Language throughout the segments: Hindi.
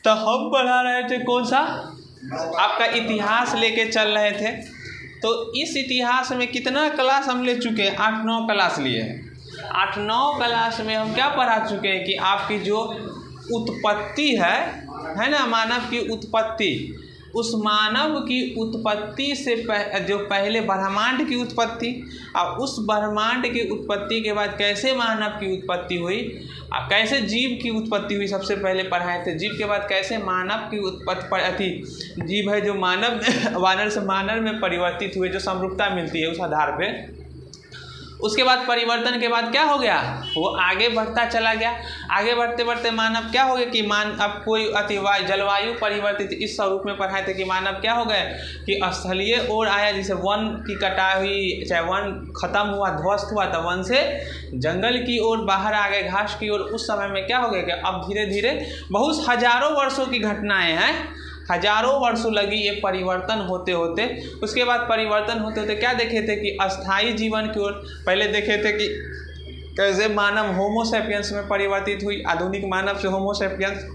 तो हम पढ़ा रहे थे कौन सा, आपका इतिहास लेके चल रहे थे। तो इस इतिहास में कितना क्लास हम ले चुके हैं, 8-9 क्लास लिए हैं। 8-9 क्लास में हम क्या पढ़ा चुके हैं कि आपकी जो उत्पत्ति है ना, मानव की उत्पत्ति, उस मानव की उत्पत्ति से जो पहले ब्रह्मांड की उत्पत्ति, और उस ब्रह्मांड की उत्पत्ति के बाद कैसे मानव की उत्पत्ति हुई, कैसे जीव की उत्पत्ति हुई, सबसे पहले पढ़ाए थे। जीव के बाद कैसे मानव की उत्पत्ति, जीव है जो मानव वानर से मानव में परिवर्तित हुए, जो समरूपता मिलती है उस आधार पे। उसके बाद परिवर्तन के बाद क्या हो गया, वो आगे बढ़ता चला गया। आगे बढ़ते बढ़ते मानव क्या हो गया कि अब कोई जलवायु परिवर्तित, इस स्वरूप में पढ़ाए थे कि मानव क्या हो गए कि स्थलीय ओर आया, जैसे वन की कटाई हुई, चाहे वन खत्म हुआ, ध्वस्त हुआ, तो वन से जंगल की ओर बाहर आ गए, घास की ओर। उस समय में क्या हो गया कि अब धीरे धीरे बहुत हजारों वर्षों की घटनाएं हैं, हजारों वर्षों लगी ये परिवर्तन होते होते। उसके बाद परिवर्तन होते होते क्या देखे थे कि अस्थाई जीवन की ओर पहले देखे थे कि कैसे मानव होमोसेपियंस में परिवर्तित हुई, आधुनिक मानव से होमोसेपियंस।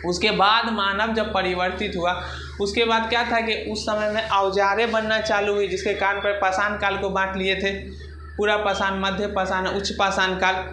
उसके बाद मानव जब परिवर्तित हुआ, उसके बाद क्या था कि उस समय में औजारें बनना चालू हुई, जिसके कारण पर पाषाण काल को बांट लिए थे, पूरा पाषाण, मध्य पाषाण, उच्च पाषाण काल।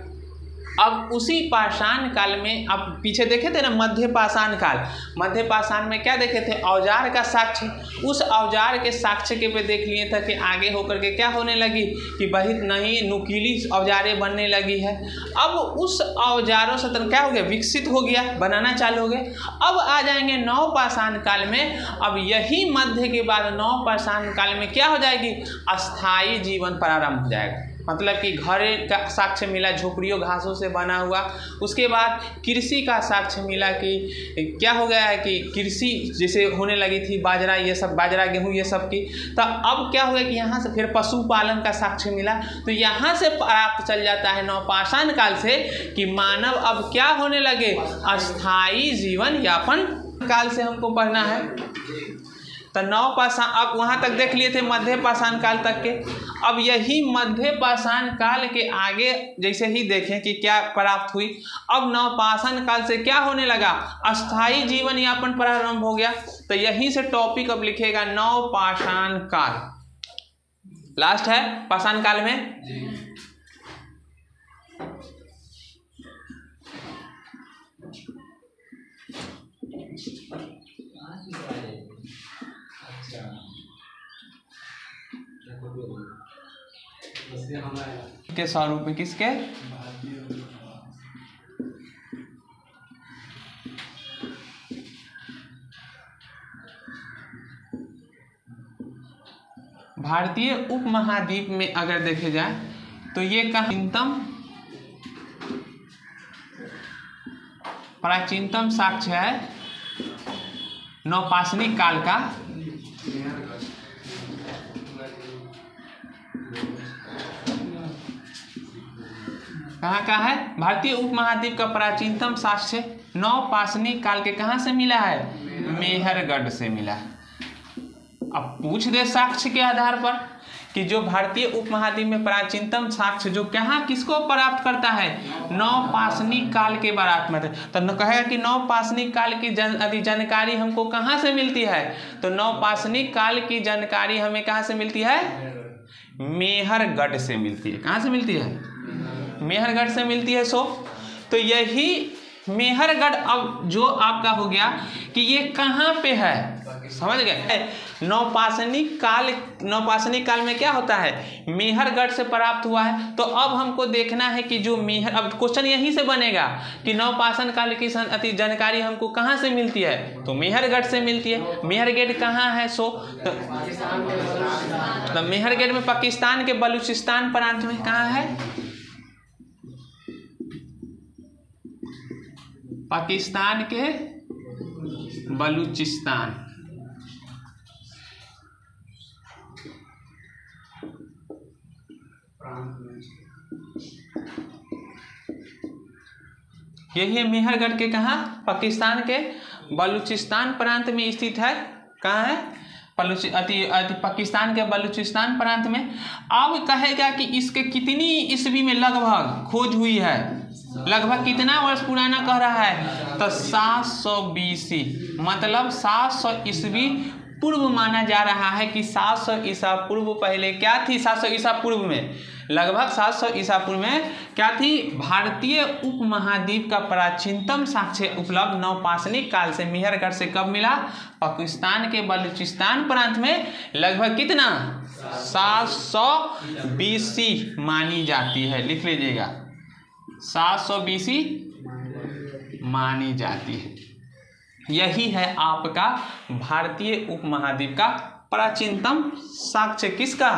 अब उसी पाषाण काल में अब पीछे देखे थे ना मध्य पाषाण काल, मध्य पाषाण में क्या देखे थे, औजार का साक्ष्य। उस औजार के साक्ष्य के पे देख लिए था कि आगे होकर के क्या होने लगी कि बहुत नई नुकीली औजारें बनने लगी है। अब उस औजारों से क्या हो गया, विकसित हो गया, बनाना चालू हो गए। अब आ जाएंगे नव पाषाण काल में। अब यही मध्य के बाद नव पाषाण काल में क्या हो जाएगी, अस्थाई जीवन प्रारंभ हो जाएगा। मतलब कि घर का साक्ष्य मिला, झोपड़ियों घासों से बना हुआ। उसके बाद कृषि का साक्ष्य मिला कि क्या हो गया है कि कृषि जैसे होने लगी थी, बाजरा, ये सब, बाजरा गेहूँ ये सब की। तो अब क्या हो गया कि यहाँ से फिर पशुपालन का साक्ष्य मिला। तो यहाँ से आप चल जाता है नवपाषाण काल से कि मानव अब क्या होने लगे, अस्थाई जीवन यापन काल से हमको पढ़ना है। तो नव पाषाण, अब वहाँ तक देख लिए थे मध्य पाषाण काल तक के। अब यही मध्य पाषाण काल के आगे जैसे ही देखें कि क्या प्राप्त हुई, अब नव पाषाण काल से क्या होने लगा, अस्थाई जीवन यापन प्रारंभ हो गया। तो यहीं से टॉपिक अब लिखेगा नव पाषाण काल, लास्ट है पाषाण काल में। के स्वरूप में किसके, भारतीय उपमहाद्वीप में अगर देखे जाए तो ये प्राचीनतम साक्ष्य है नवपाषाणिक काल का। कहाँ का है, भारतीय उपमहाद्वीप का प्राचीनतम साक्ष्य नवपाषाणिक काल के कहाँ से मिला है, मेहरगढ़ से मिला है। अब पूछ दे साक्ष्य के आधार पर कि जो भारतीय उपमहाद्वीप में प्राचीनतम साक्ष्य जो कहाँ किसको प्राप्त करता है, नवपाषाणिक काल के बारे में। तो न कहेगा कि नवपाषाणिक काल की जानकारी हमको कहाँ से मिलती है, तो नवपाषाणिक काल की जानकारी हमें कहाँ से मिलती है, मेहरगढ़ से मिलती है। कहाँ से मिलती है, मेहरगढ़ से मिलती है। सो तो यही मेहरगढ़ अब जो आपका हो गया कि ये कहाँ पे है, समझ गए। नवपाषाणिक काल में क्या होता है, मेहरगढ़ से प्राप्त हुआ है। तो अब हमको देखना है कि जो अब क्वेश्चन यहीं से बनेगा कि नवपाषाण काल की जानकारी हमको कहाँ से मिलती है, तो मेहरगढ़ से मिलती है। मेहरगढ़ कहाँ है, सो तो मेहरगढ़ में पाकिस्तान के बलूचिस्तान प्रांत में कहाँ है, पाकिस्तान के बलूचिस्तान। यही है मेहरगढ़ के कहाँ, पाकिस्तान के बलूचिस्तान प्रांत में स्थित है। कहाँ है, पाकिस्तान के बलूचिस्तान प्रांत में। अब कहेगा कि इसके कितनी ईस्वी में लगभग खोज हुई है, लगभग कितना वर्ष पुराना कह रहा है? तो 700 BC, मतलब 700 ईस्वी पूर्व माना जा रहा है कि 700 ईसा पूर्व पहले क्या थी? 700 ईसा पूर्व में, लगभग 700 ईसा पूर्व में क्या थी? भारतीय उपमहाद्वीप का प्राचीनतम साक्ष्य उपलब्ध नवपाषाणिक काल से मेहरगढ़ से कब मिला? पाकिस्तान के बलूचिस्तान प्रांत में लगभग कितना? 700 BC मानी जाती है। लिख लीजिएगा, 700 BC मानी जाती है। यही है आपका भारतीय उपमहाद्वीप का प्राचीनतम साक्ष्य किसका?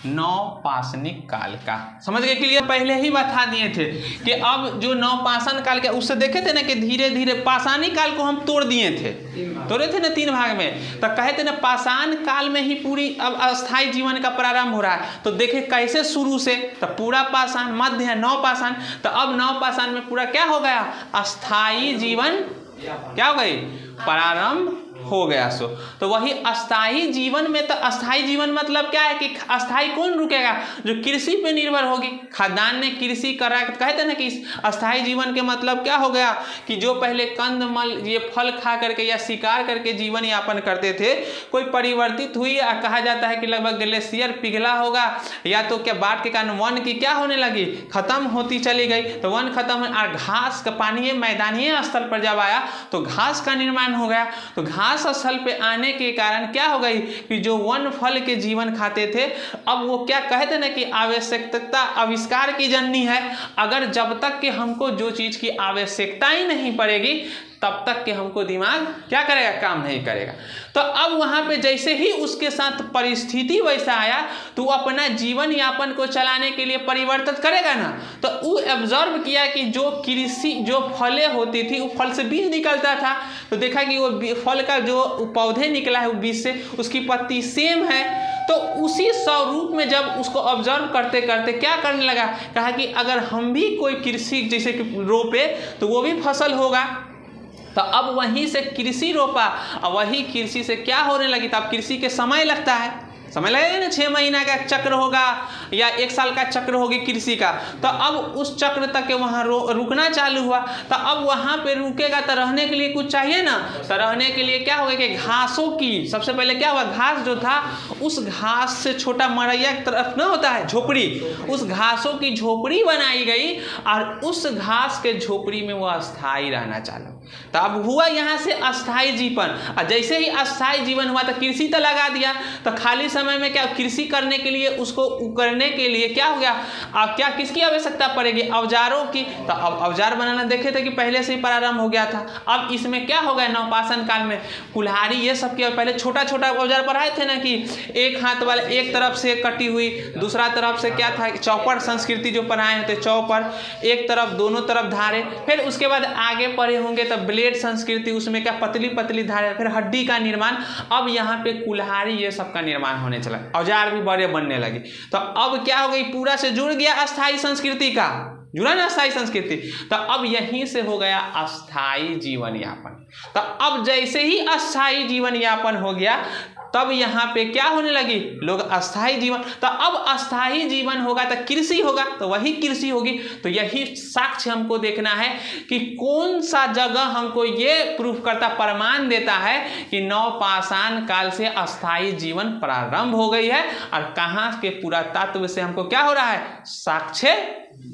नवपाषाणिक काल का। समझ गए? क्लियर? पहले ही बता दिए थे कि अब जो नवपाषाण काल के उससे देखे थे ना कि धीरे धीरे पाषाणिक काल को हम तोड़ दिए थे, तोड़े थे ना 3 भाग में। तो कहे थे ना पाषाण काल में ही पूरी अब अस्थायी जीवन का प्रारंभ हो रहा है। तो देखे कैसे शुरू से, तो पूरा पाषाण, मध्य है नवपाषाण, तो अब नवपाषाण में पूरा क्या हो गया? अस्थायी जीवन क्या हो गई? प्रारंभ हो गया। सो तो वही अस्थाई जीवन में, तो अस्थाई जीवन मतलब क्या है कि अस्थाई कौन रुकेगा? जो कृषि पे निर्भर होगी, खाद्यान्न में कृषि कर रहा है। कहते हैं ना कि अस्थाई जीवन के मतलब क्या हो गया कि जो पहले कंदमल ये फल खा करके या शिकार करके जीवन यापन करते थे, कोई परिवर्तित हुई, कहा जाता है कि लगभग ग्लेशियर पिघला होगा, या तो क्या बाढ़ के कारण वन की क्या होने लगी? खत्म होती चली गई। तो वन खत्म और घास का पानी मैदानीय स्थल पर जब आया तो घास का निर्माण हो गया। तो घास स्थल पे आने के कारण क्या हो गई कि जो वन फल के जीवन खाते थे, अब वो क्या कहते ना कि आवश्यकता आविष्कार की जननी है। अगर जब तक कि हमको जो चीज की आवश्यकता ही नहीं पड़ेगी तब तक के हमको दिमाग क्या करेगा? काम नहीं करेगा। तो अब वहां पे जैसे ही उसके साथ परिस्थिति वैसा आया तो वो अपना जीवन यापन को चलाने के लिए परिवर्तित करेगा ना। तो वो ऑब्जर्व किया कि जो कृषि जो फलें होती थी, वो फल से बीज निकलता था। तो देखा कि वो फल का जो पौधे निकला है वो बीज से, उसकी पत्ती सेम है। तो उसी स्वरूप में जब उसको ऑब्जर्व करते करते क्या करने लगा, कहा कि अगर हम भी कोई कृषि जैसे कि रोपे तो वो भी फसल होगा। तो अब वहीं से कृषि रोपा और वही कृषि से क्या होने लगी? तो अब कृषि के समय लगता है, समय लगेगा ना, 6 महीना का चक्र होगा या 1 साल का चक्र होगी कृषि का। तो अब उस चक्र तक के वहाँ रुकना चालू हुआ। तो अब वहाँ पे रुकेगा तो रहने के लिए कुछ चाहिए ना। तो रहने के लिए क्या होगा कि घासों की, सबसे पहले क्या हुआ, घास जो था उस घास से छोटा मरैया की तरफ ना होता है झोपड़ी, उस घासों की झोपड़ी बनाई गई और उस घास के झोपड़ी में वो अस्थायी रहना चालू। तो अब हुआ यहाँ से अस्थायी जीवन। और जैसे ही अस्थायी जीवन हुआ तो कृषि तो लगा दिया। तो खाली समय में क्या कृषि करने के लिए, उसको करने के लिए क्या हो गया? अब क्या किसकी आवश्यकता पड़ेगी? औजारों की। तो अब औजार बनाना देखे थे कि पहले से ही प्रारंभ हो गया था। अब इसमें क्या हो गया? नवपाषाण काल में कुल्हाड़ी ये सब की, पहले छोटा छोटा औजार पढ़ाए थे ना कि एक हाथ वाले, एक तरफ से कटी हुई, दूसरा तरफ से क्या था, चौपड़ संस्कृति जो पढ़ाए थे, चौपड़ एक तरफ दोनों तरफ धारे। फिर उसके बाद आगे पढ़े होंगे तो ब्लेड संस्कृति, उसमें क्या पतली पतली धारे, फिर हड्डी का निर्माण। अब यहाँ पे कुल्हाड़ी ये सब का निर्माण होने चला, औजार भी बड़े बनने लगे। तो अब क्या हो गई? पूरा से जुड़ गया अस्थाई संस्कृति का, जुड़ा ना अस्थाई संस्कृति। तो अब यहीं से हो गया अस्थाई जीवन यापन। तो अब जैसे ही अस्थाई जीवन यापन हो गया तब यहाँ पे क्या होने लगी? लोग अस्थाई जीवन। तो अब अस्थाई जीवन होगा तो कृषि होगा, तो वही कृषि होगी। तो यही साक्ष्य हमको देखना है कि कौन सा जगह हमको ये प्रूफ करता, प्रमाण देता है कि नवपाषाण काल से अस्थाई जीवन प्रारंभ हो गई है, और कहाँ के पुरातत्व से हमको क्या हो रहा है? साक्ष्य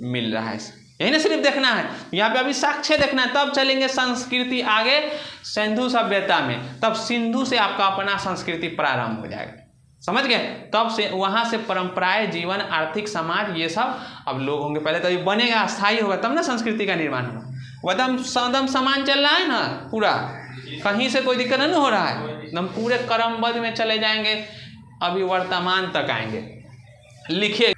मिल रहा है। यही ना सिर्फ देखना है, यहाँ पे अभी साक्ष्य देखना है, तब चलेंगे संस्कृति आगे सिंधु सभ्यता में। तब सिंधु से आपका अपना संस्कृति प्रारंभ हो जाएगा, समझ गए? तब से वहाँ से परंपराएं, जीवन, आर्थिक, समाज ये सब अब लोग होंगे। पहले तो ये बनेगा, अस्थायी होगा, तब ना संस्कृति का निर्माण होगा। एकदम समान चल रहा है ना पूरा, कहीं से कोई दिक्कत नहीं हो रहा है, एकदम पूरे क्रमबद्ध में चले जाएंगे, अभी वर्तमान तक आएंगे। लिखिए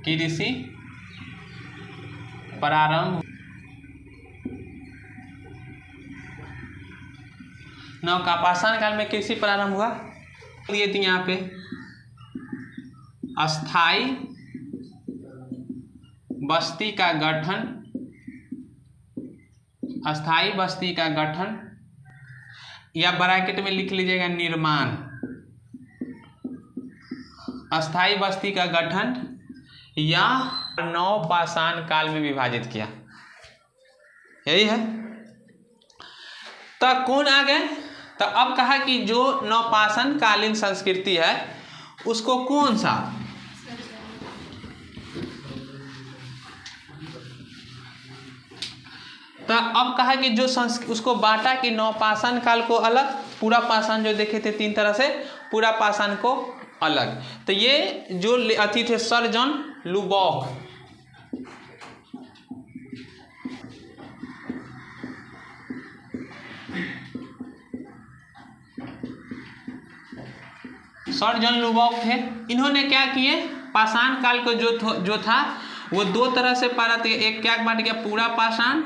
कृषि प्रारंभ। नवपाषाण काल में कृषि प्रारंभ हुआ। ये थी यहाँ पे अस्थाई बस्ती का गठन, अस्थाई बस्ती का गठन या ब्रैकेट में लिख लीजिएगा निर्माण, अस्थाई बस्ती का गठन या नवपाषाण काल में विभाजित किया, यही है। तो कौन आ गए? तो अब कहा कि जो नवपाषाण कालीन संस्कृति है उसको कौन सा, तो अब कहा कि जो उसको बांटा कि नवपाषाण काल को अलग, पूरा पाषाण जो देखे थे 3 तरह से, पूरा पाषाण को अलग। तो ये जो अति थे sir John Lubbock, sir John Lubbock थे। इन्होंने क्या किए, पाषाण काल को जो था वो 2 तरह से पारा थे। एक क्या बांट गया, पूरा पाषाण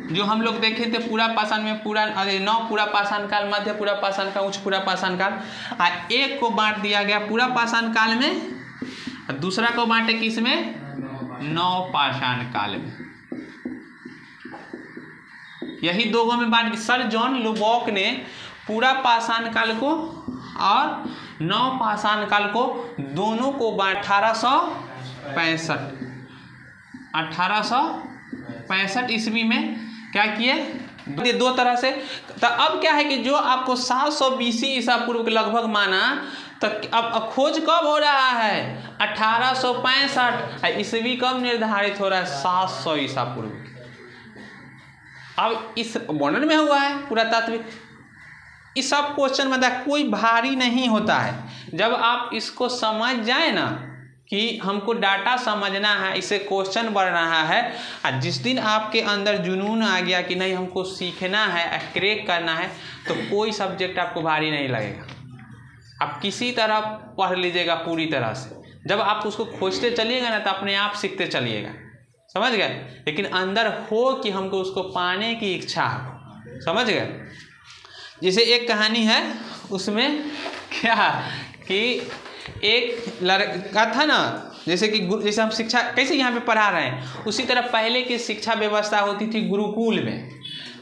जो हम लोग देखे थे, पूरा पाषाण में पूरा पूरा पाषाण काल, मध्य पूरा पाषाण काल, उच्च पूरा पाषाण काल। और एक को बांट दिया गया पूरा पाषाण काल में, और दूसरा को बांटे किसमें, नवपाषाण काल में। यही 2 में बांट, सर जॉन लुबॉक ने पूरा पाषाण काल को और नवपाषाण काल को दोनों को 1865 ईस्वी में क्या किए, 2 तरह से। तो अब क्या है कि जो आपको 700 BC ईसा पूर्व के लगभग माना, तो अब खोज कब हो रहा है, 1865 ईस्वी कब निर्धारित हो रहा है, 700 ईसा पूर्व। अब इस वर्णन में हुआ है पुरातात्विक। इस सब क्वेश्चन में कोई भारी नहीं होता है, जब आप इसको समझ जाए ना कि हमको डाटा समझना है, इसे क्वेश्चन बढ़ रहा है, और जिस दिन आपके अंदर जुनून आ गया कि नहीं हमको सीखना है, क्रैक करना है, तो कोई सब्जेक्ट आपको भारी नहीं लगेगा। आप किसी तरह पढ़ लीजिएगा पूरी तरह से, जब आप उसको खोजते चलिएगा ना तो अपने आप सीखते चलिएगा, समझ गए। लेकिन अंदर हो कि हमको उसको पाने की इच्छा हो, समझ गए। जैसे एक कहानी है, उसमें क्या कि एक लड़का था ना, जैसे कि जैसे हम शिक्षा कैसे यहाँ पे पढ़ा रहे हैं, उसी तरह पहले की शिक्षा व्यवस्था होती थी गुरुकुल में।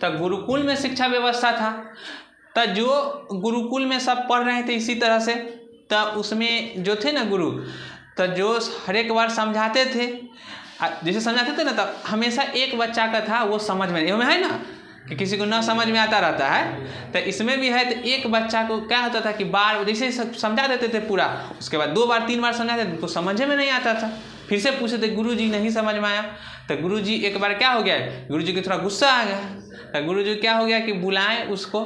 तो गुरुकुल में शिक्षा व्यवस्था था, तो जो गुरुकुल में सब पढ़ रहे थे इसी तरह से, तो उसमें जो थे ना गुरु, तो जो हर एक बार समझाते थे, जैसे समझाते थे ना, तो हमेशा एक बच्चा का था वो समझ में नहीं, है ना कि किसी को ना समझ में आता रहता है, तो इसमें भी है। तो एक बच्चा को क्या होता था कि बार जैसे समझा देते थे पूरा, उसके बाद 2 बार 3 बार समझाते थे, उनको समझ में नहीं आता था, फिर से पूछते थे गुरुजी नहीं समझ में आया। तो गुरुजी एक बार क्या हो गया, गुरुजी को थोड़ा गुस्सा आ गया। तो गुरुजी क्या हो गया कि बुलाएं उसको,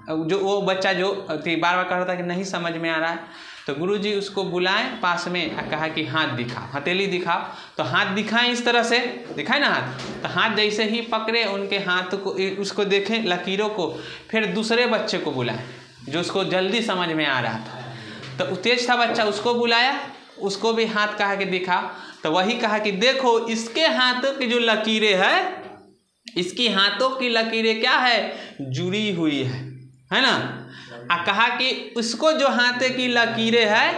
जो वो बच्चा जो बार बार कह रहा था कि नहीं समझ में आ रहा है, तो गुरुजी उसको बुलाएं पास में, कहा कि हाथ दिखाओ, हथेली दिखाओ। तो हाथ दिखाएं, इस तरह से दिखाए ना हाथ, तो हाथ जैसे ही पकड़े उनके हाथ को, उसको देखें लकीरों को, फिर दूसरे बच्चे को बुलाएं जो उसको जल्दी समझ में आ रहा था। तो तेज था बच्चा, उसको बुलाया, उसको भी हाथ कहा कि दिखाओ। तो वही कहा कि देखो इसके हाथों की जो लकीरें है, इसकी हाथों की लकीरें क्या है, जुड़ी हुई है ना। कहा कि उसको जो हाथ की लकीरें है,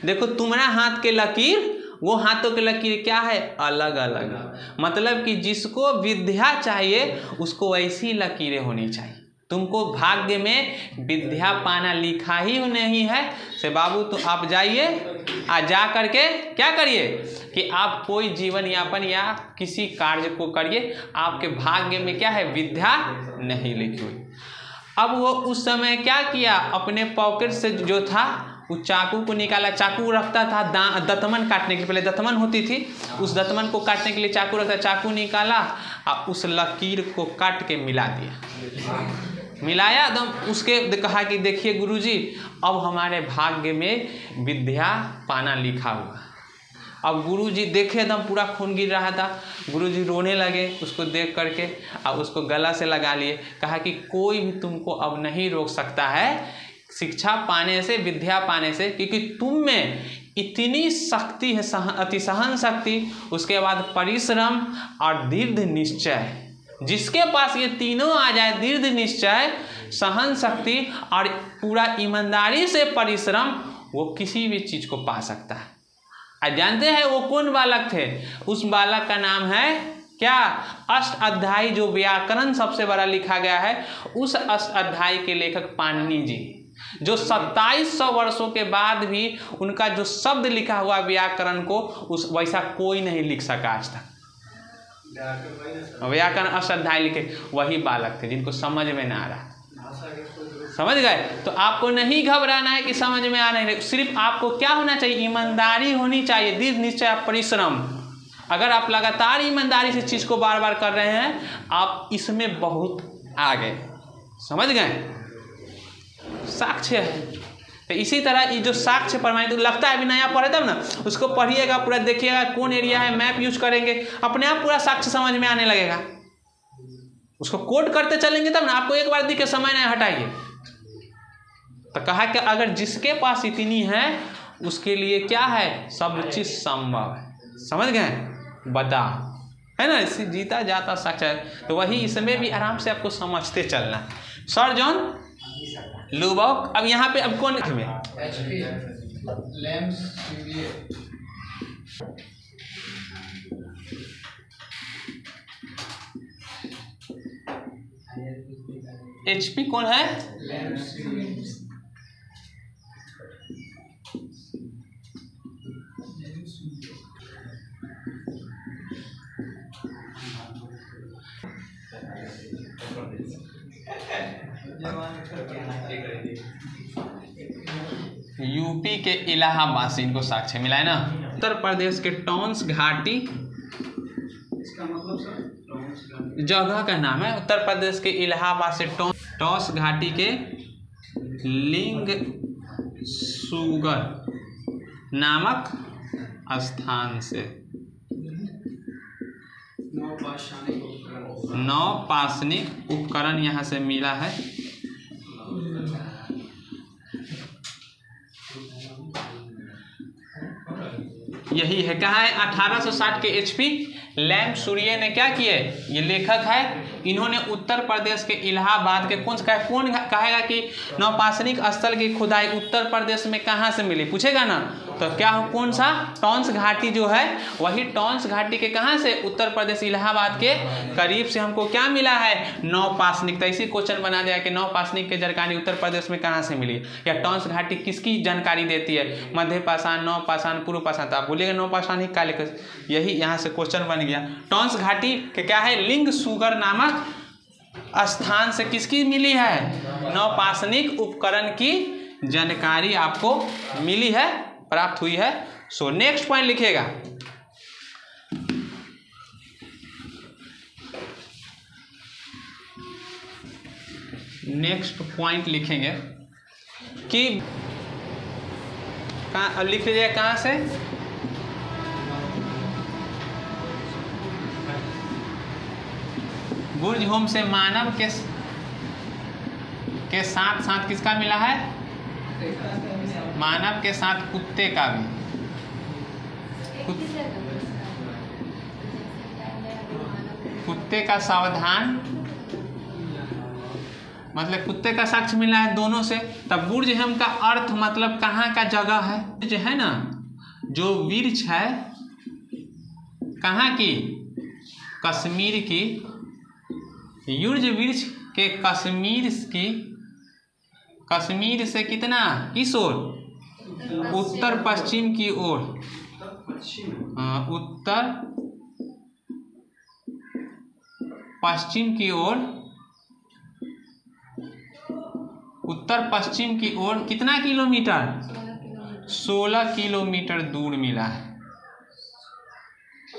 देखो तुम्हारा हाथ के लकीर, वो हाथों के लकीर क्या है, अलग अलग। मतलब कि जिसको विद्या चाहिए उसको वैसी लकीरें होनी चाहिए। तुमको भाग्य में विद्या पाना लिखा ही नहीं है से बाबू, तो आप जाइए, जा करके क्या करिए कि आप कोई जीवन यापन या किसी कार्य को करिए, आपके भाग्य में क्या है, विद्या नहीं लिखी हुई। अब वो उस समय क्या किया, अपने पॉकेट से जो था वो चाकू को निकाला, चाकू रखता था दतमन काटने के लिए, पहले दतमन होती थी, उस दतमन को काटने के लिए चाकू रखता, चाकू निकाला और उस लकीर को काट के मिला दिया, मिलाया एकदम। उसके कहा कि देखिए गुरुजी, अब हमारे भाग्य में विद्या पाना लिखा हुआ। अब गुरुजी देखे एकदम पूरा खून गिर रहा था, गुरुजी रोने लगे उसको देख करके, और उसको गला से लगा लिए। कहा कि कोई भी तुमको अब नहीं रोक सकता है शिक्षा पाने से, विद्या पाने से, क्योंकि तुम में इतनी शक्ति है, अति सहन शक्ति, उसके बाद परिश्रम और दृढ़ निश्चय। जिसके पास ये तीनों आ जाए, दृढ़ निश्चय, सहन शक्ति और पूरा ईमानदारी से परिश्रम, वो किसी भी चीज़ को पा सकता है। जानते हैं वो कौन बालक थे, उस बालक का नाम है क्या अष्ट अध्यायी जो व्याकरण सबसे बड़ा लिखा गया है, उस अष्ट अध्यायी के लेखक पाणिनि जी, जो 2700 वर्षों के बाद भी उनका जो शब्द लिखा हुआ व्याकरण को उस वैसा कोई नहीं लिख सका आज तक। व्याकरण अष्ट अध्याय लिखे वही बालक थे जिनको समझ में ना आ रहा। समझ गए? तो आपको नहीं घबराना है कि समझ में आ नहीं, सिर्फ आपको क्या होना चाहिए, ईमानदारी होनी चाहिए, दृढ़ निश्चय, परिश्रम। अगर आप लगातार ईमानदारी से चीज़ को बार बार कर रहे हैं, आप इसमें बहुत आगे। समझ गए? साक्ष्य है। तो इसी तरह ये जो साक्ष्य प्रमाणित तो लगता है अभी नया पढ़े तब ना, उसको पढ़िएगा, पूरा देखिएगा कौन एरिया है, मैप यूज करेंगे, अपने आप पूरा साक्ष्य समझ में आने लगेगा। उसको कोड करते चलेंगे तब ना, आपको एक बार दिखे समय नहीं, हटाइए। तो कहा कि अगर जिसके पास इतनी है उसके लिए क्या है, सब चीज संभव है। समझ गए? बता है ना, इसी जीता जाता साक्ष्य। तो वही इसमें भी आराम से आपको समझते चलना है। सर जॉन लुबॉक, अब यहाँ पे अब कौन में HP कौन है? यूपी के इलाहाबाद से इनको साक्ष्य मिला है ना। उत्तर प्रदेश के टॉन्स घाटी, इसका मतलब सर जगह का नाम है। उत्तर प्रदेश के इलाहाबाद से टॉस घाटी के लिंग सुगर नामक स्थान से नवपाषाणिक उपकरण यहाँ से मिला है। यही है, कहाँ है? 1860 के HP लैम्प सूर्य ने क्या किए, ये लेखक है, इन्होंने उत्तर प्रदेश के इलाहाबाद के कौन कहेगा कि नवपाषाणिक स्थल की खुदाई उत्तर प्रदेश में कहाँ से मिली, पूछेगा ना, तो क्या हो, कौन सा? टॉन्स घाटी जो है, वही टॉन्स घाटी के कहाँ से, उत्तर प्रदेश इलाहाबाद के करीब से हमको क्या मिला है, नवपाषाणिक। तो ऐसी क्वेश्चन बना दिया कि नवपाषाणिक की जानकारी उत्तर प्रदेश में कहाँ से मिली, या टॉन्स घाटी किसकी जानकारी देती है, मध्य पाषाण, नवपाषाण, पूर्व पाषाण। तो आप बोलिएगा नवपाषाणिक का लेकर, यही यहाँ से क्वेश्चन बन गया। टॉन्स घाटी के क्या है, लिंग सुगर नामक स्थान से किसकी मिली है, नवपाषाणिक उपकरण की जानकारी आपको मिली है, प्राप्त हुई है। सो नेक्स्ट पॉइंट लिखिएगा, नेक्स्ट पॉइंट लिखेंगे कि कहाँ, लिख लीजिए कहाँ से, बुर्ज होम से मानव के साथ साथ किसका मिला है, मानव के साथ कुत्ते का भी, कुत्ते का सावधान, मतलब कुत्ते का साक्ष्य मिला है दोनों से। तब बुर्ज होम का अर्थ मतलब कहाँ का जगह है, जो है ना, जो वृक्ष है कहाँ की, कश्मीर की, युर्ज वृक्ष के कश्मीर से कितना, किस ओर, उत्तर पश्चिम की ओर, उत्तर पश्चिम की ओर, उत्तर पश्चिम की ओर कितना किलोमीटर, 16 किलोमीटर दूर मिला है,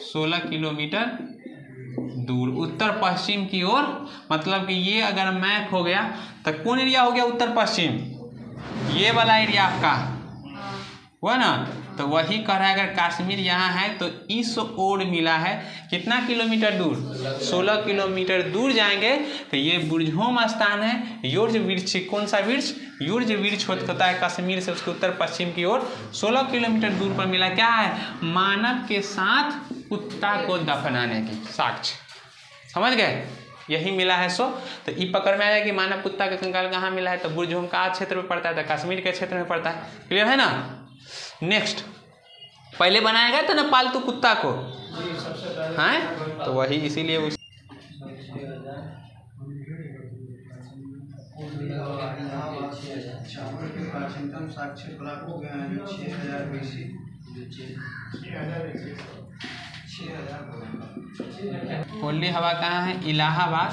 16 किलोमीटर दूर उत्तर पश्चिम की ओर। मतलब कि ये अगर मैप हो गया तो कौन एरिया हो गया, उत्तर पश्चिम, ये वाला एरिया आपका हुआ ना। तो वही कह रहा है अगर कश्मीर यहाँ है तो इस ओर मिला है, कितना किलोमीटर दूर, 16 किलोमीटर दूर जाएंगे तो ये बुर्ज होम स्थान है। युर्ज वृक्ष, कौन सा वृक्ष, युर्ज वृक्ष होता है कश्मीर से उसके उत्तर पश्चिम की ओर 16 किलोमीटर दूर पर मिला। क्या है, मानव के साथ कुत्ता को दफनाने की साक्ष्य। समझ गए, यही मिला है। सो तो ये पकड़ में आया कि मानव कुत्ता का कंकाल कहाँ मिला है, तो बुर्ज होम का क्षेत्र में पड़ता है, तो कश्मीर के क्षेत्र में पड़ता है। क्लियर है ना। नेक्स्ट, पहले बनाया गया था ना पालतू कुत्ता को, हैं, तो वही इसीलिए उस कोल्डी हवा कहाँ है? इलाहाबाद।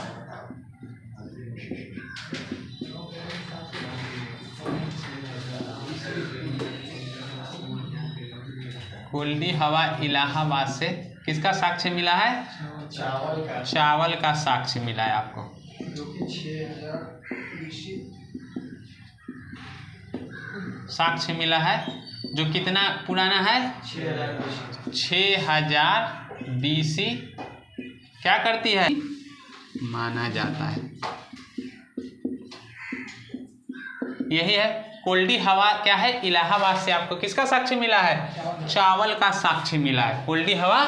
कोल्डी हवा इलाहाबाद से किसका साक्ष्य मिला है? चावल का साक्ष्य मिला है आपको। साक्ष्य मिला है जो कितना पुराना है? 6000 BC क्या करती है? माना जाता है। यही है कोल्डी हवा क्या है? इलाहाबाद से आपको किसका साक्ष्य मिला है? चावल का साक्ष्य मिला है। कोल्डी हवा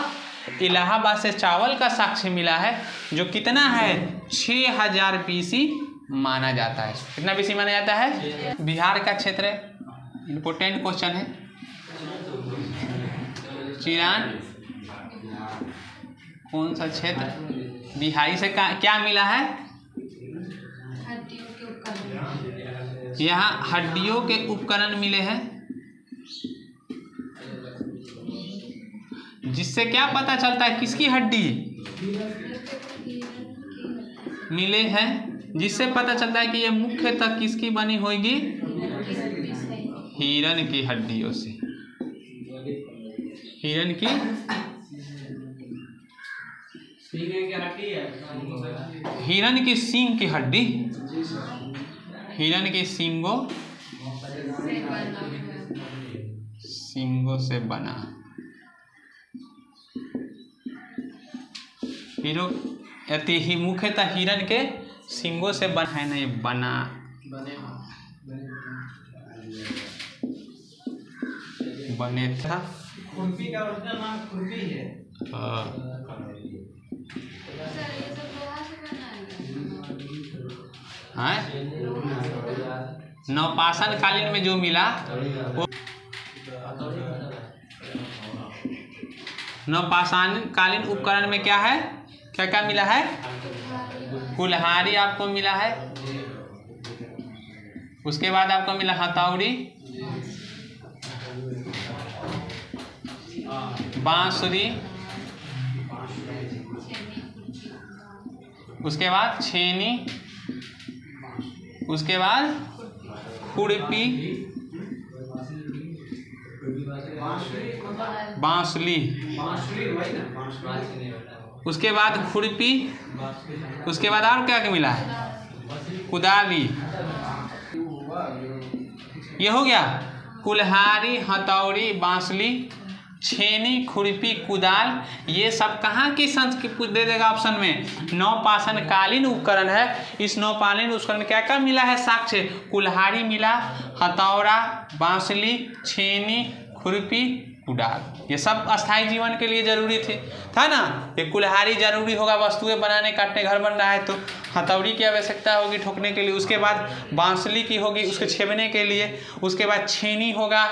इलाहाबाद से चावल का साक्ष्य मिला है जो कितना है? 6000 BC माना जाता है। कितना BC माना जाता है? बिहार का क्षेत्र है, इम्पोर्टेंट क्वेश्चन है। चिरान कौन सा क्षेत्र? बिहारी से क्या मिला है? यहाँ हड्डियों के उपकरण मिले हैं, जिससे क्या पता चलता है किसकी हड्डी मिले हैं, जिससे पता चलता है कि ये मुख्यतः किसकी बनी होगी? हिरण की हड्डियों से। हिरण की हिरण की सींग की हड्डी, हिरण की सींगों से बना। ही मुख्यतः हिरण के सींगों से बना है, नहीं बना बने था। खुरपी का ओरिजिनल नाम खुरपी है। नवपाषाण कालीन में जो मिला वो नवपाषाण कालीन उपकरण में क्या है? क्या क्या मिला है? कुल्हाड़ी आपको मिला है। उसके बाद आपको मिला हथौड़ी, बांसुरी, उसके बाद छेनी, उसके बाद खुरपी, बांसुरी, उसके बाद खुरपी, उसके बाद और क्या क्या मिला है? कुदाली। ये हो गया कुल्हाड़ी, हथौड़ी, बांसुरी, छेनी, खुरपी, कुदाल। ये सब कहाँ की संस्कृति दे देगा ऑप्शन में? नवपाषाण कालीन उपकरण है। इस नवपाषाण उपकरण में क्या क्या मिला है साक्ष्य? कुल्हाड़ी मिला, हथौड़ा, बांसुरी, छेनी, खुरपी, कुदाल। ये सब अस्थायी जीवन के लिए जरूरी था ना। ये कुल्हाड़ी जरूरी होगा, वस्तुएं बनाने काटने, घर बन रहा है तो हथौड़ी की आवश्यकता होगी ठोकने के लिए। उसके बाद बांसुरी की होगी उसके छेदने के लिए। उसके बाद छेनी होगा,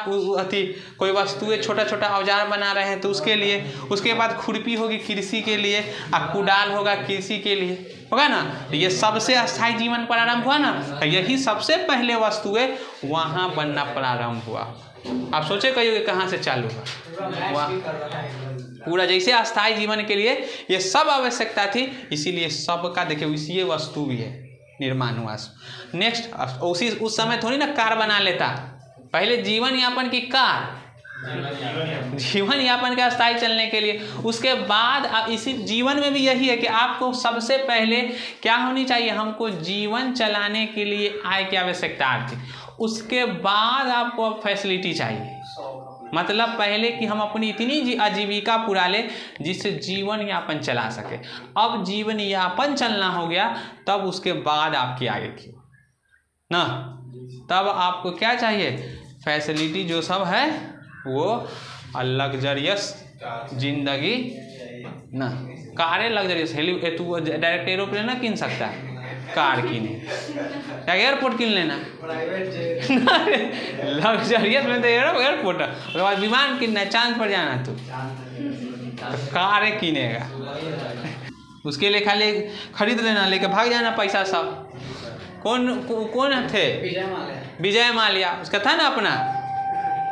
कोई वस्तुएं छोटा छोटा औजार बना रहे हैं तो उसके लिए। उसके बाद खुरपी होगी कृषि के लिए, और कुदाल होगा कृषि के लिए, होगा ना। तो ये सबसे अस्थायी जीवन प्रारंभ हुआ ना, तो यही सबसे पहले वस्तुएं वहाँ बनना प्रारंभ हुआ। आप सोचे कहिए कहाँ से चालू हुआ? पूरा जैसे अस्थायी जीवन के लिए ये सब आवश्यकता थी, इसीलिए सबका देखिए इसी वस्तु भी है निर्माण हुआ। नेक्स्ट उस समय थोड़ी ना कार बना लेता, पहले जीवन यापन की कार, जीवन यापन का अस्थायी चलने के लिए। उसके बाद अब इसी जीवन में भी यही है कि आपको सबसे पहले क्या होनी चाहिए? हमको जीवन चलाने के लिए आय की आवश्यकता थी। उसके बाद आपको फैसिलिटी चाहिए, मतलब पहले कि हम अपनी इतनी आजीविका पुरा ले जिससे जीवन यापन चला सके। अब जीवन यापन चलना हो गया, तब उसके बाद आपकी आगे की ना, तब आपको क्या चाहिए? फैसिलिटी जो सब है वो लग्जरियस जिंदगी ना। कारें लग्जरियस, तू डायरेक्ट एरोप्लेन ना किन सकता है, कार किने या एयरपोर्ट किन लेना, लग्जरियस में तो एयरपोर्ट है, उसके बाद विमान किनना है, चांद पर जाना तू तो कार किनेगा, उसके लिए खाली खरीद लेना, लेके भाग जाना पैसा सब। कौन थे? विजय माल्या, उसका था ना अपना,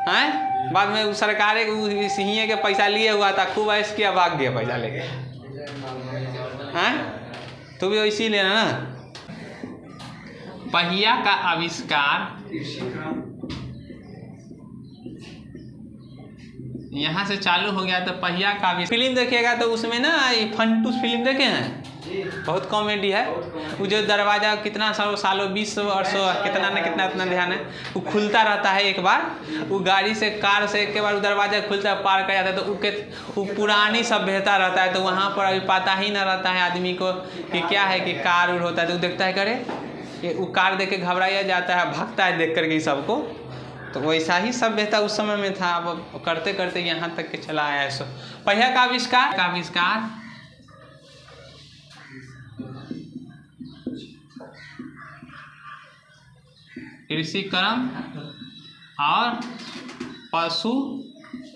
हैं? बाद में सरकार सिंह के पैसा लिए हुआ था, खूब ऐश किया, भाग गया पैसा लेके, हैं? तो भी वैसी लेना ना। पहिया का आविष्कार यहाँ से चालू हो गया, तो पहिया का आविष्कार। फिल्म देखिएगा तो उसमें ना फंटूस फिल्म देखे हैं, बहुत कॉमेडी है। वो जो दरवाज़ा कितना सालों 20 वर्षों कितना न कितना इतना ध्यान है, वो खुलता रहता है। एक बार वो गाड़ी से कार से एक बार वो दरवाज़ा खुलता है, पार कर जाता है, तो वो पुरानी सभ्यता रहता है, तो वहाँ पर अभी पता ही ना रहता है आदमी को कि क्या है कि कार उर होता है। तो वो देखता है, करे वो कार देख के घबराया जाता है, भागता है देख करके सबको। तो वैसा ही सभ्यता उस समय में था, अब करते करते यहाँ तक के चला आया है। सो पहिया का आविष्कार कृषि कर्म और पशु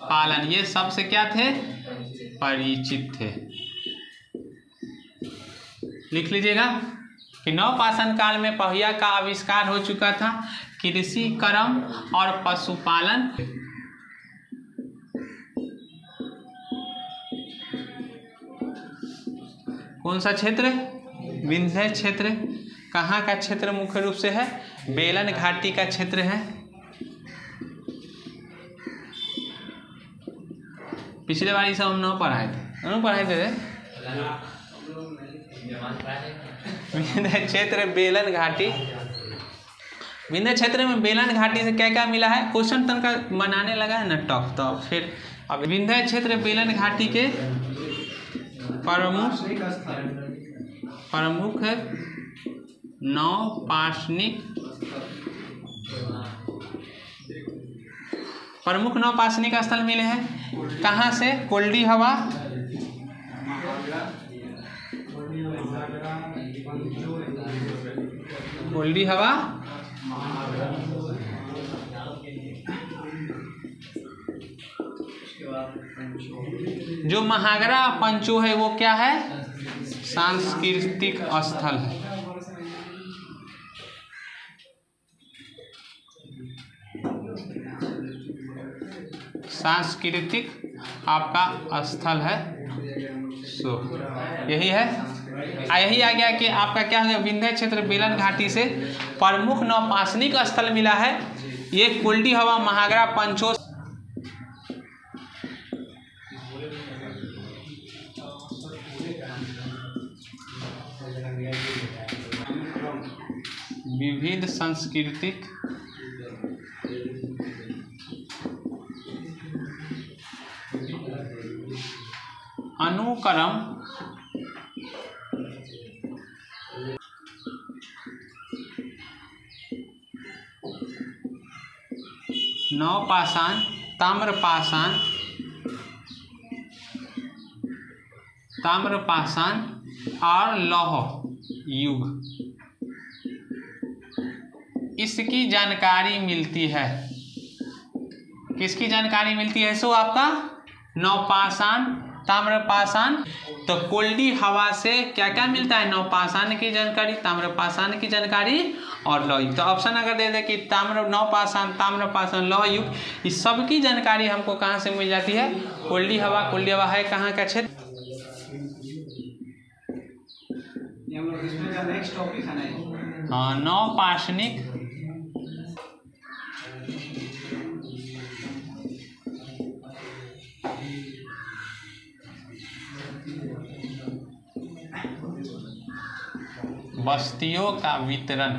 पालन, ये सबसे क्या थे? परिचित थे। लिख लीजिएगा कि नवपाषाण काल में पहिया का आविष्कार हो चुका था, कृषि कर्म और पशुपालन। कौन सा क्षेत्र? विंध्य क्षेत्र। कहाँ का क्षेत्र मुख्य रूप से है? बेलन घाटी का क्षेत्र है। पिछले बार सब हम न पढ़ाए थे, विंध्य क्षेत्र बेलन घाटी। विंध्य क्षेत्र में बेलन घाटी से क्या क्या मिला है? क्वेश्चन तन का बनाने लगा है ना टफ, तो फिर अब विंध्य क्षेत्र बेलन घाटी के प्रमुख नवपाषाणिक स्थल मिले हैं। कहाँ से? कोल्डी हवा, जो महागरा पंचो है वो क्या है? सांस्कृतिक स्थल है। सांस्कृतिक आपका स्थल है। सो यही है, यही आ गया कि आपका क्या है? विंध्य क्षेत्र बेलन घाटी से प्रमुख नवपाषाणिक स्थल मिला है। ये कोल्डी हवा, महागरा पंचो, विविध सांस्कृतिक अनुक्रम नवपाषाण, ताम्रपाषाण और लौह युग, इसकी जानकारी मिलती है। किसकी जानकारी मिलती है? सो आपका नवपाषाण, ताम्रपाषाण। तो कोल्डी हवा से क्या क्या मिलता है? नवपाषाण की जानकारी, ताम्रपाषाण की जानकारी और लौह युग। तो ऑप्शन अगर दे दे कि नवपाषाण, ताम्रपाषाण, लौह युग, इस सब की जानकारी हमको कहाँ से मिल जाती है? कोल्डी हवा। कोल्डी हवा है कहाँ का क्षेत्र? हाँ, नवपाषाणिक बस्तियों का वितरण।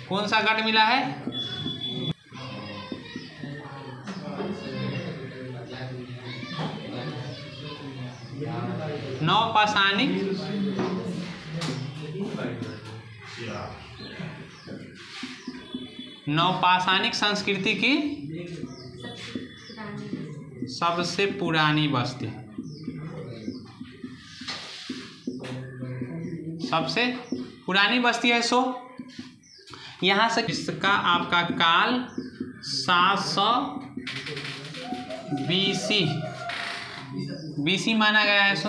कौन सा गढ़ मिला है? नवपाषाणिक संस्कृति की सबसे पुरानी बस्ती। सबसे पुरानी बस्ती है। सो यहाँ से इसका आपका काल 700 BC माना गया है। सो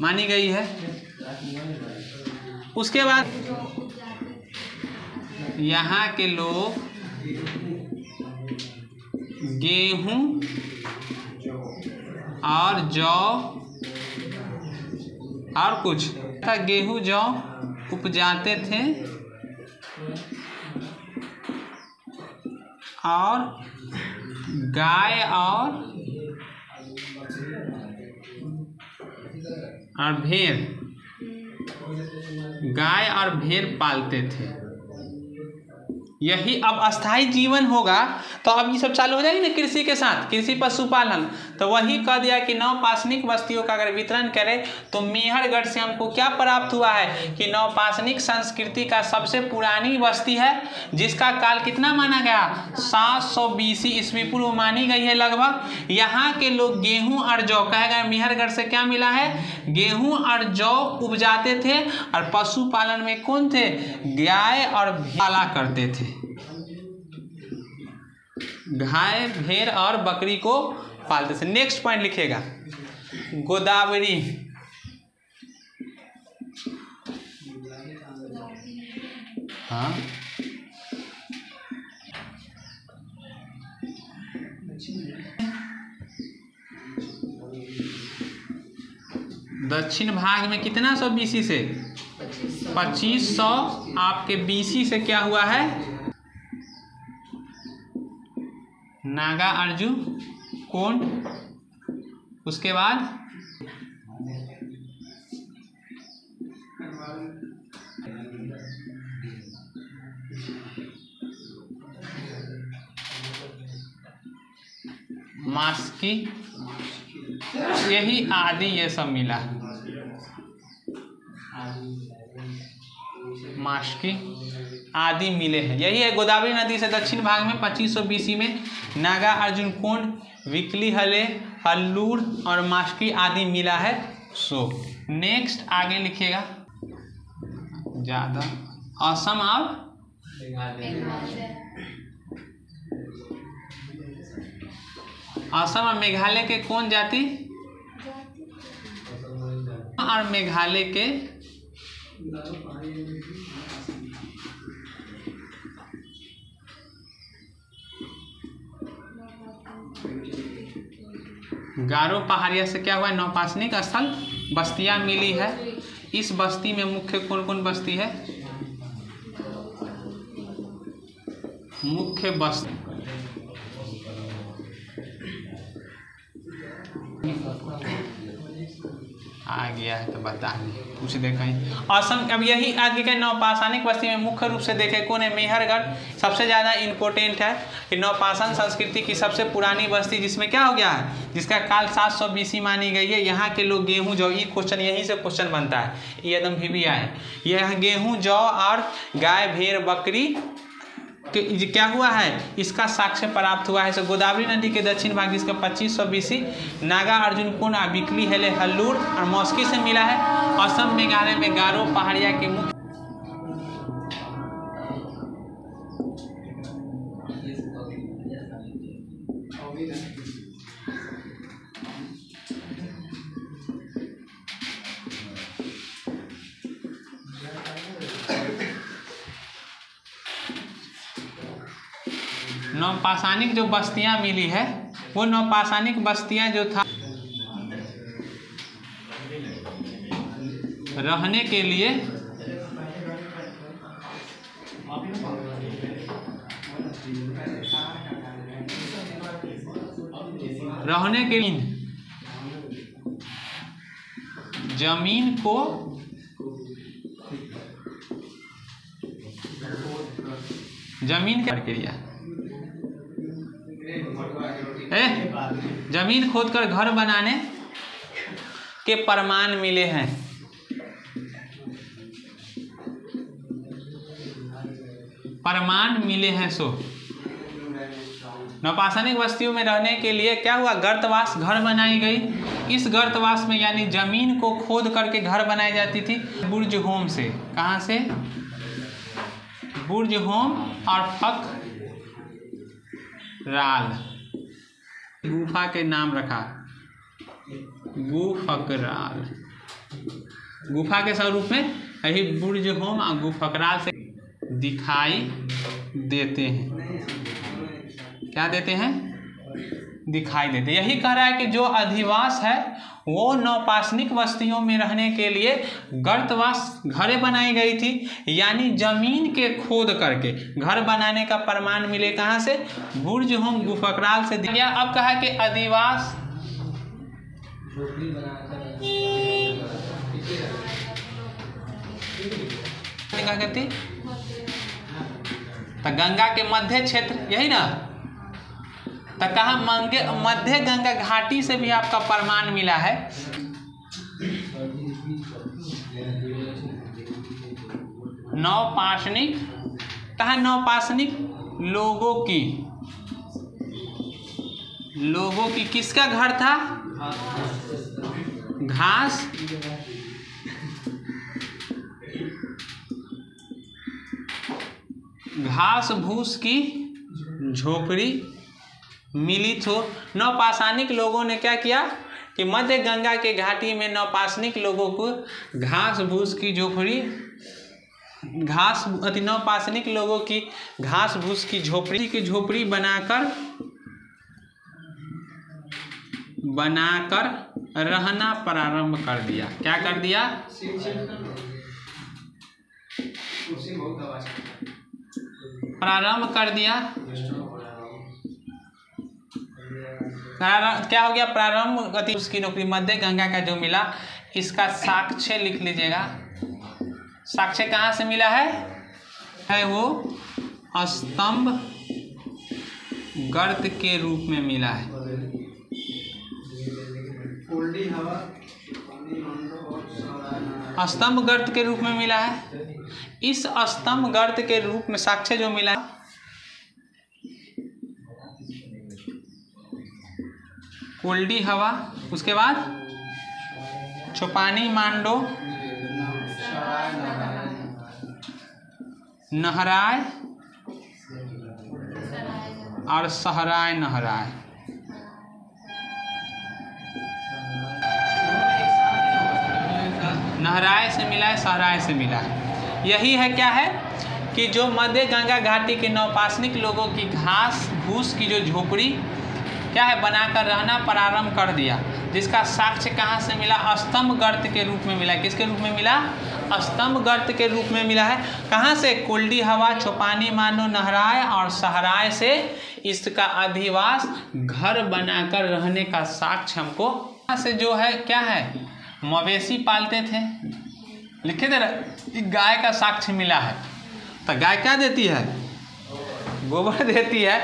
मानी गई है। उसके बाद यहाँ के लोग गेहूं और जौ और कुछ गेहूं जौ उपजाते थे और गाय और भेड़ पालते थे। यही अब अस्थाई जीवन होगा। तो अब ये सब चालू हो जाएगी ना कृषि के साथ, कृषि पशुपालन। तो वही कह दिया कि नवपाषाणिक बस्तियों का अगर वितरण करें तो मेहरगढ़ से हमको क्या प्राप्त हुआ है कि नवपाषाणिक संस्कृति का सबसे पुरानी बस्ती है, जिसका काल कितना माना गया 700 BC ईस्वी पूर्व मानी गई है लगभग। यहाँ के लोग गेहूं और जौ, कहा गया मेहरगढ़ से क्या मिला है, गेहूं और जौ उपजाते थे और पशुपालन में कौन थे, गाय और पाला करते थे। गाय भेड़ और बकरी को पालते थे। नेक्स्ट पॉइंट लिखेगा गोदावरी। हाँ, दक्षिण भाग में कितना 100 BC से 2500 आपके BC से क्या हुआ है, नागा अर्जुन कोंड। उसके बाद मास्की, यही आदि ये सब मिला। मास्की आदि मिले हैं। यही है गोदावरी नदी से दक्षिण भाग में 2500 BC में नागा अर्जुन कोंड, विकली हले, हल्लूर और मास्की आदि मिला है। सो नेक्स्ट आगे लिखिएगा ज़्यादा असम और असम और मेघालय के कौन जाति, और मेघालय के गारो पहाड़िया से क्या हुआ, नवपाषाणिक स्थल बस्तियां मिली है। इस बस्ती में मुख्य कौन कौन बस्ती है, मुख्य बस्ती आ गया है तो बता दें, कुछ देखें असम। अब यही आगे के नवपाषाणिक बस्ती में मुख्य रूप से देखें कौन है, मेहरगढ़ सबसे ज़्यादा इम्पोर्टेंट है कि नवपाषाण संस्कृति की सबसे पुरानी बस्ती, जिसमें क्या हो गया है, जिसका काल 700 BC मानी गई है। यहाँ के लोग गेहूं जौ, ये क्वेश्चन यहीं से क्वेश्चन बनता है, ये एकदम भी है। यह गेहूं जौ और गाय भेड़ बकरी क्या हुआ है, इसका साक्ष्य प्राप्त हुआ है। गोदावरी नदी के दक्षिण भाग जिसका 2500 BC नागा अर्जुन कोंड, बिकली हेले, हल्लूर और मौस्की से मिला है। असम मेघालय में गारो पहाड़िया के मुख्य नवपाषाणिक जो बस्तियां मिली है, वो नवपाषाणिक बस्तियां जो था रहने के लिए जमीन को जमीन के प्रक्रिया जमीन खोदकर घर बनाने के प्रमाण मिले हैं। प्रमाण मिले हैं। सो नौपाषाणिक बस्तियों में रहने के लिए क्या हुआ, गर्तवास घर बनाई गई। इस गर्तवास में यानी जमीन को खोद करके घर बनाई जाती थी बुर्ज होम से। कहाँ से? बुर्ज होम और फकराल, गुफा के नाम रखा गुफकराल। गुफा के स्वरूप में यही बुर्ज होम और गुफकराल से दिखाई देते हैं। क्या देते हैं? दिखाई देते। यही कह रहा है कि जो अधिवास है वो नौपाषाणिक बस्तियों में रहने के लिए गर्तवास घरें बनाई गई थी, यानी जमीन के खोद करके घर बनाने का प्रमाण मिले। कहाँ से? बुर्ज होम गुफकराल से दिया। अब कहा कि अधिवास क्या कहती? तो गंगा के मध्य क्षेत्र, यही ना, तो कहा मध्य गंगा घाटी से भी आपका प्रमाण मिला है। नौपाषाणिक, कहा नौपाषाणिक लोगों की किसका घर था? घास भूस की झोपड़ी मिली। तो नौपाषाणिक लोगों ने क्या किया कि मध्य गंगा के घाटी में नौपाषाणिक लोगों को घास भूस की झोपड़ी, नौपाषाणिक लोगों की घास भूस की झोपड़ी बनाकर रहना प्रारंभ कर दिया। क्या कर दिया? प्रारंभ कर दिया। क्या हो गया? प्रारंभ गति उसकी नौकरी मध्य गंगा का जो मिला, इसका साक्ष्य लिख लीजिएगा। साक्ष्य कहाँ से मिला है वो स्तंभ गर्त के रूप में मिला है। स्तंभ गर्त के रूप में मिला है। इस स्तंभ गर्त के रूप में साक्ष्य जो मिला है, कोल्डी हवा, उसके बाद छुपानी मांडो, नहराय और सहराय नहराय। नहराय से मिला है, सहराय से मिला है। यही है क्या है कि जो मध्य गंगा घाटी के नौपाषाणिक लोगों की घास भूस की जो झोपड़ी क्या है बनाकर रहना प्रारंभ कर दिया, जिसका साक्ष्य कहाँ से मिला? स्तंभ गर्त के रूप में मिला। किसके रूप में मिला? स्तंभ गर्त के रूप में मिला है। कहाँ से? कोल्डी हवा, छुपानी मानो, नहराय और सहराय से इसका अधिवास घर बनाकर रहने का साक्ष्य हमको यहाँ से जो है क्या है, मवेशी पालते थे, लिखे थे गाय का साक्ष्य मिला है। तो गाय क्या देती है? गोबर देती है,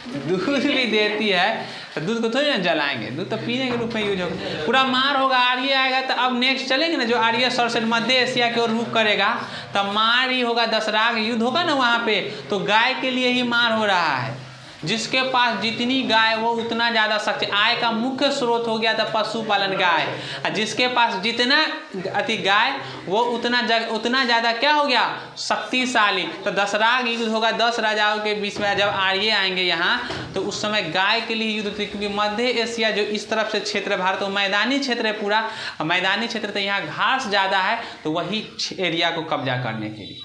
दूध भी देती है। तो दूध को थोड़ी ना जलाएंगे, दूध तो पीने के रूप में यूज होगा। पूरा मार होगा, आर्य आएगा तो अब नेक्स्ट चलेंगे ना, जो आर्य सर से मध्य एशिया की ओर रुख करेगा तब मार ही होगा, दशराग युद्ध होगा ना वहाँ पे, तो गाय के लिए ही मार हो रहा है। जिसके पास जितनी गाय वो उतना ज़्यादा शक्ति, आय का मुख्य स्रोत हो गया था पशुपालन गाय, और जिसके पास जितना अति गाय वो उतना ज़्यादा क्या हो गया, शक्तिशाली। तो दशराग युद्ध होगा 10 राजाओं के बीच में। जब आर्य आएंगे यहाँ तो उस समय गाय के लिए युद्ध थी, क्योंकि मध्य एशिया जो इस तरफ से क्षेत्र भारत वो मैदानी क्षेत्र है पूरा, मैदानी क्षेत्र तो यहाँ घास ज़्यादा है, तो वही एरिया को कब्जा करने के लिए,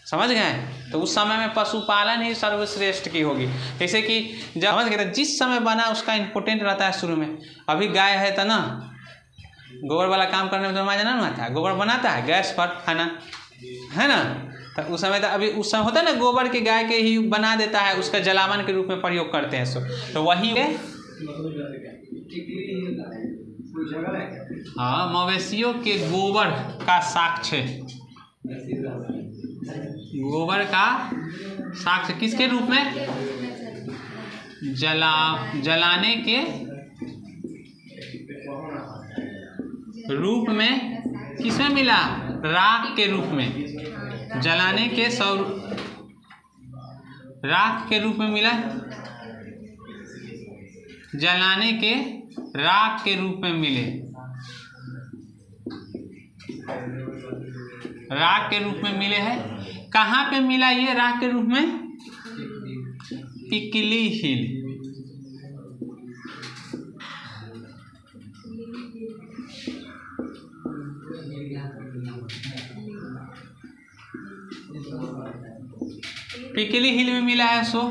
समझ गए। तो उस समय में पशुपालन ही सर्वश्रेष्ठ की होगी। जैसे कि जब समझ गए, जिस समय बना उसका इम्पोर्टेंट रहता है शुरू में। अभी गाय है तो ना गोबर वाला काम करने में तो मजा ना आता है, गोबर बनाता है गैस पर, है ना। तो उस समय तो अभी उस समय होता है ना, गोबर के गाय के ही बना देता है, उसका जलावन के रूप में प्रयोग करते हैं। तो वही हाँ, मवेशियों के गोबर का साक्ष्य, गोबर का साक्ष्य किसके रूप में? जलाने के रूप में। किसमें मिला? राख के रूप में, जलाने के राख के रूप में मिला, जलाने के राख के रूप में मिले, राख के रूप में मिले हैं। कहाँ पे मिला ये राख के रूप में? पिकली हिल। पिकली हिल में मिला है, सो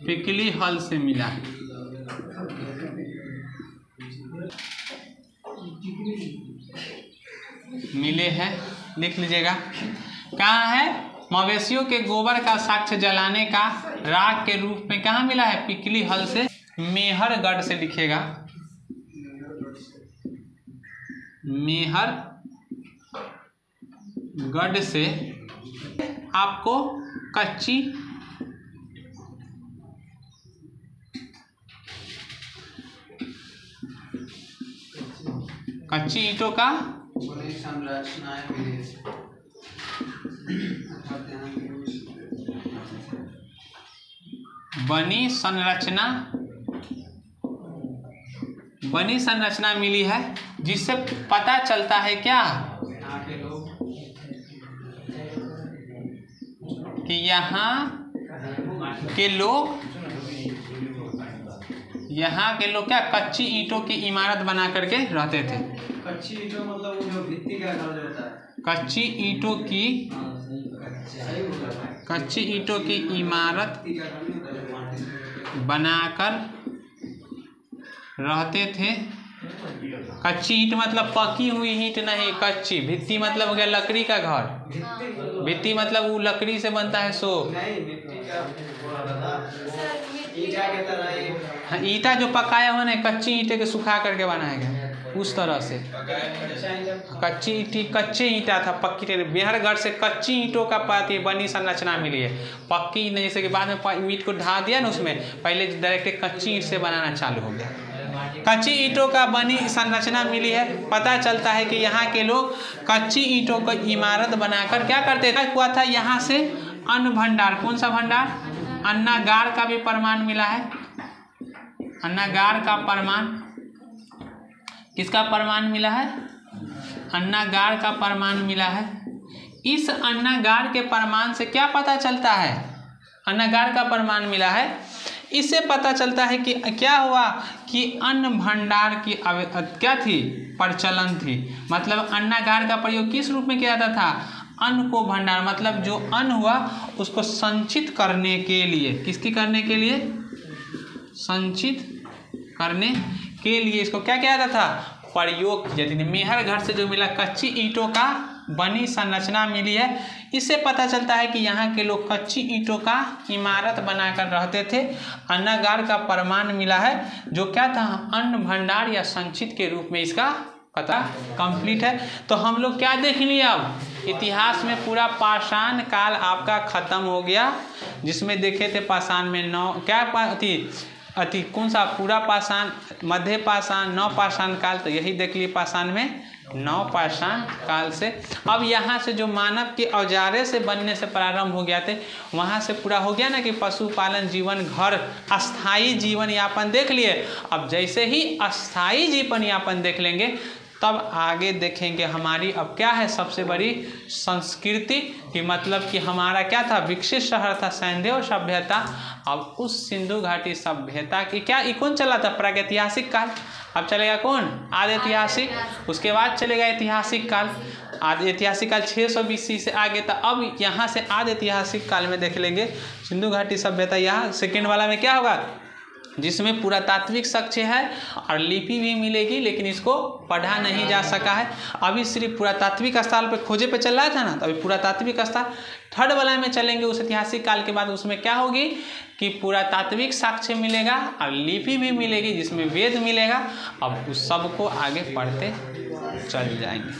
पिकली हल से मिला, मिले हैं, लिख लीजिएगा। कहाँ है? मवेशियों के गोबर का साक्ष्य जलाने का राख के रूप में कहाँ मिला है? पिकली हल से, मेहरगढ़ से लिखेगा, मेहरगढ़ से आपको कच्ची ईंटों का बनी संरचना मिली है, जिससे पता चलता है क्या कि यहाँ के लोग क्या कच्ची ईंटों की इमारत बना करके रहते थे। कच्ची ईंटों मतलब वो जो भित्ति का घर जो होता है, कच्ची ईंटों की इमारत बनाकर रहते थे। कच्ची ईंट मतलब पकी हुई ईंट नहीं, कच्ची। भित्ति मतलब हो गया लकड़ी का घर, भित्ति मतलब वो लकड़ी से बनता है, सो ईंटा जो पकाया हुआ नहीं, कच्ची ईंटे के सुखा करके बनाया गया, उस तरह से कच्चे ईंटा था, पक्की। मेहरगढ़ से कच्ची ईंटों का पाती बनी संरचना मिली है, पक्की नहीं। जैसे कि बाद में ईंट को ढा दिया ना, उसमें पहले डायरेक्ट कच्ची ईंट से बनाना चालू हो गया। कच्ची ईंटों का बनी संरचना मिली है। पता चलता है कि यहाँ के लोग कच्ची ईंटों को इमारत बनाकर क्या करते थे। हुआ था यहाँ से अन्न भंडार। कौन सा भंडार? अन्नागार का भी प्रमाण मिला है। अन्नागार का प्रमाण, किसका प्रमाण मिला है? अन्नागार का प्रमाण मिला है। इस अन्नागार के प्रमाण से क्या पता चलता है? अन्नागार का प्रमाण मिला है, इससे पता चलता है कि क्या हुआ कि अन्न भंडार की क्या थी? प्रचलन थी। मतलब अन्नागार का प्रयोग किस रूप में किया जाता था? अन्न को भंडार, मतलब जो अन्न हुआ उसको संचित करने के लिए। किसकी करने के लिए? संचित करने के लिए इसको क्या किया जाता था? प्रयोग किया जाता था। मेहरगढ़ से जो मिला कच्ची ईंटों का बनी संरचना मिली है, इससे पता चलता है कि यहाँ के लोग कच्ची ईंटों का इमारत बनाकर रहते थे। अन्नागार का प्रमाण मिला है, जो क्या था? अन्न भंडार या संचित के रूप में इसका पता कंप्लीट है। तो हम लोग क्या देख लिए? अब इतिहास में पूरा पाषाण काल आपका खत्म हो गया, जिसमें देखे थे पाषाण में 9 क्या थी कौन सा? पूरा पाषाण, मध्य पाषाण, नवपाषाण काल। तो यही देख लिए पाषाण में नवपाषाण काल से। अब यहाँ से जो मानव के औजारे से बनने से प्रारंभ हो गया थे, वहाँ से पूरा हो गया ना कि पशुपालन, जीवन, घर, अस्थाई जीवन यापन देख लिए। अब जैसे ही अस्थाई जीवन यापन देख लेंगे, तब आगे देखेंगे हमारी अब क्या है सबसे बड़ी संस्कृति की, मतलब कि हमारा क्या था? विकसित शहर था सैंधव सभ्यता। अब उस सिंधु घाटी सभ्यता की क्या कौन चला था? प्रागैतिहासिक काल। अब चलेगा कौन? आदि ऐतिहासिक। उसके बाद चलेगा ऐतिहासिक काल। आदि ऐतिहासिक काल 600 BC से आगे था। अब यहाँ से आदि ऐतिहासिक काल में देख लेंगे सिंधु घाटी सभ्यता। यहाँ सेकेंड वाला में क्या होगा? जिसमें पुरातात्विक साक्ष्य है और लिपि भी मिलेगी, लेकिन इसको पढ़ा नहीं जा सका है। अभी सिर्फ पुरातात्विक स्थल पे खोजे पे चल रहा था ना, तो अभी पुरातात्विक स्थल। थर्ड वाला में चलेंगे उस ऐतिहासिक काल के बाद, उसमें क्या होगी कि पुरातात्विक साक्ष्य मिलेगा और लिपि भी मिलेगी, जिसमें वेद मिलेगा। अब उस सब को आगे पढ़ते चल जाएंगे।